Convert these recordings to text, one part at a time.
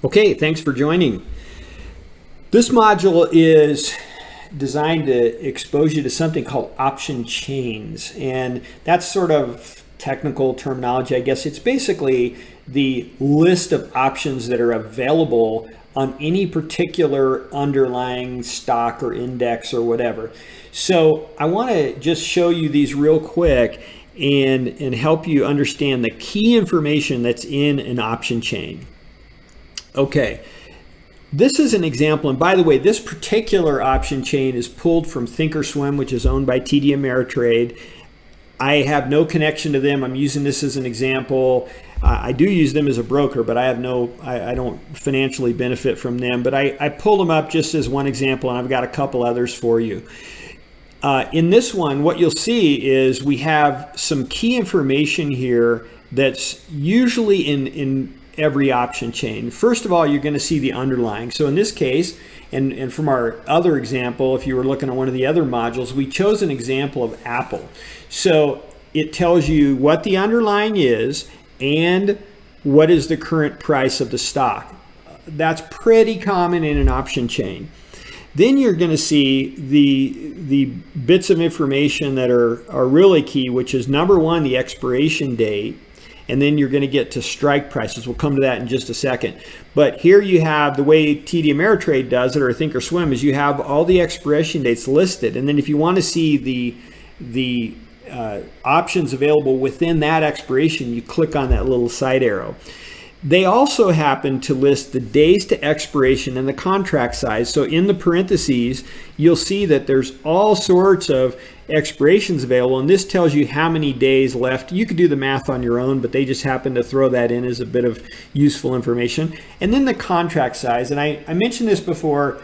Okay, thanks for joining. This module is designed to expose you to something called option chains, and that's sort of technical terminology, I guess. It's basically the list of options that are available on any particular underlying stock or index or whatever. So I want to just show you these real quick and help you understand the key information that's in an option chain. Okay, this is an example, and by the way, this particular option chain is pulled from Thinkorswim, which is owned by TD Ameritrade. I have no connection to them. I'm using this as an example. I do use them as a broker, but I don't financially benefit from them. But I pulled them up just as one example, and I've got a couple others for you. In this one, what you'll see is we have some key information here that's usually in every option chain. First of all, you're going to see the underlying. So in this case, and from our other example, if you were looking at one of the other modules, we chose an example of Apple. So it tells you what the underlying is and what is the current price of the stock. That's pretty common in an option chain. Then you're going to see the bits of information that are really key, which is number one, the expiration date. And then you're going to get to strike prices. We'll come to that in just a second. But here you have the way TD Ameritrade does it, or Thinkorswim, is you have all the expiration dates listed. And then if you want to see the options available within that expiration, you click on that little side arrow. They also happen to list the days to expiration and the contract size. So in the parentheses, you'll see that there's all sorts of expirations available, and this tells you how many days left. You could do the math on your own, but they just happen to throw that in as a bit of useful information. And then the contract size, and I mentioned this before,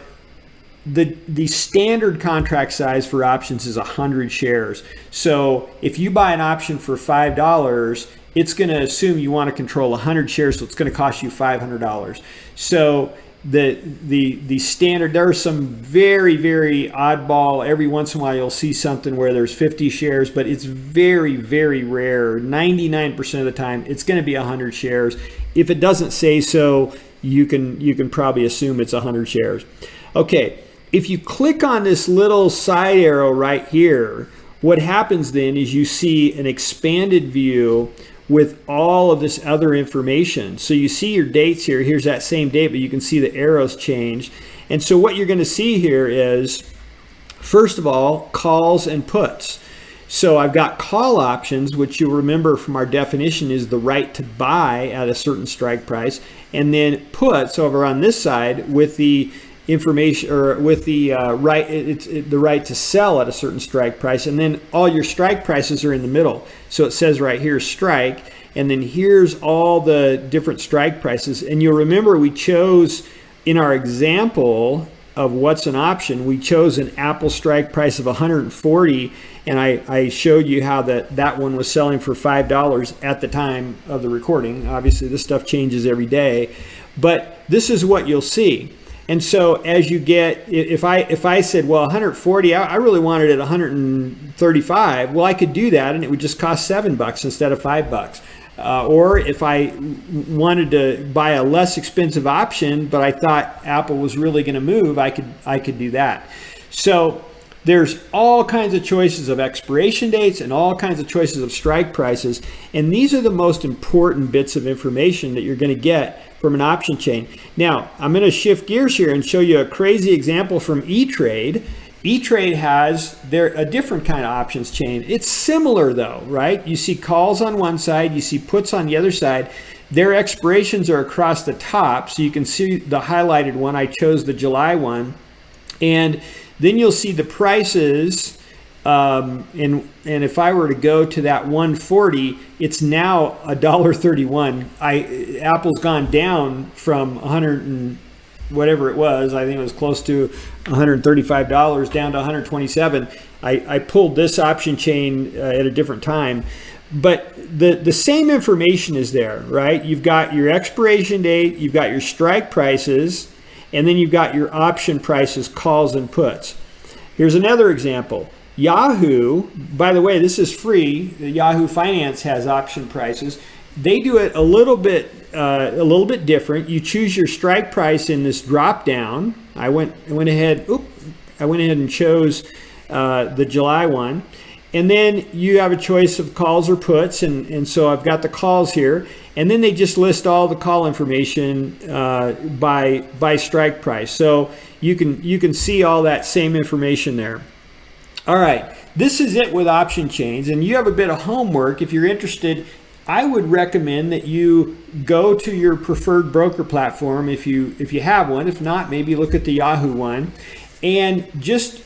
the standard contract size for options is 100 shares. So if you buy an option for $5, it's going to assume you want to control 100 shares, so it's going to cost you $500. So the standard, there are some very, very oddball, every once in a while you'll see something where there's 50 shares, but it's very, very rare. 99% of the time it's going to be 100 shares. If it doesn't say so, you can probably assume it's 100 shares. Okay, if you click on this little side arrow right here, what happens then is you see an expanded view with all of this other information. So you see your dates here. Here's that same date, but you can see the arrows changed. And so what you're going to see here is, first of all, calls and puts. So I've got call options, which you'll remember from our definition is the right to buy at a certain strike price, and then puts over on this side with the information, or with the the right to sell at a certain strike price, and then all your strike prices are in the middle. So it says right here strike, and then here's all the different strike prices. And you'll remember we chose in our example of what's an option, we chose an Apple strike price of 140, and I showed you how that one was selling for $5 at the time of the recording. Obviously this stuff changes every day, but this is what you'll see. And so as you get, if I said, well, 140, I really wanted it 135, well, I could do that and it would just cost $7 instead of $5. Or if I wanted to buy a less expensive option, but I thought Apple was really going to move, I could do that. So there's all kinds of choices of expiration dates and all kinds of choices of strike prices. And these are the most important bits of information that you're going to get from an option chain. Now, I'm going to shift gears here and show you a crazy example from ETrade. ETrade has a different kind of options chain. It's similar though, right? You see calls on one side, you see puts on the other side. Their expirations are across the top, so you can see the highlighted one. I chose the July one. And then you'll see the prices, and if I were to go to that 140, it's now $1.31. Apple's gone down from 100 and whatever it was. I think it was close to $135 down to 127. I pulled this option chain at a different time, but the same information is there, right? You've got your expiration date, you've got your strike prices, and then you've got your option prices, calls and puts. Here's another example. Yahoo, by the way, this is free. The Yahoo Finance has option prices. they do it a little bit different. You choose your strike price in this drop down. I went ahead and chose the July one. And then you have a choice of calls or puts, and so I've got the calls here. And then they just list all the call information by strike price. So you can see all that same information there. All right, this is it with option chains, and you have a bit of homework. If you're interested, I would recommend that you go to your preferred broker platform if you have one. If not, maybe look at the Yahoo one and just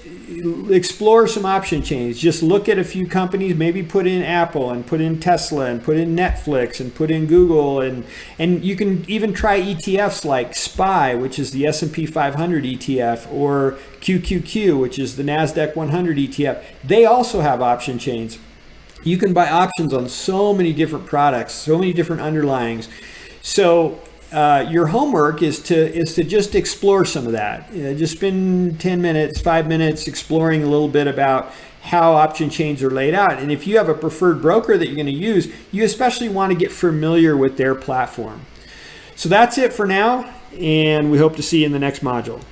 explore some option chains. Just look at a few companies, maybe put in Apple and put in Tesla and put in Netflix and put in Google, and you can even try ETFs like SPY, which is the S&P 500 ETF, or QQQ, which is the NASDAQ 100 ETF. They also have option chains. You can buy options on so many different products, so many different underlyings. So your homework is to just explore some of that. Just spend 10 minutes, 5 minutes exploring a little bit about how option chains are laid out. And if you have a preferred broker that you're going to use, you especially want to get familiar with their platform. So that's it for now, and we hope to see you in the next module.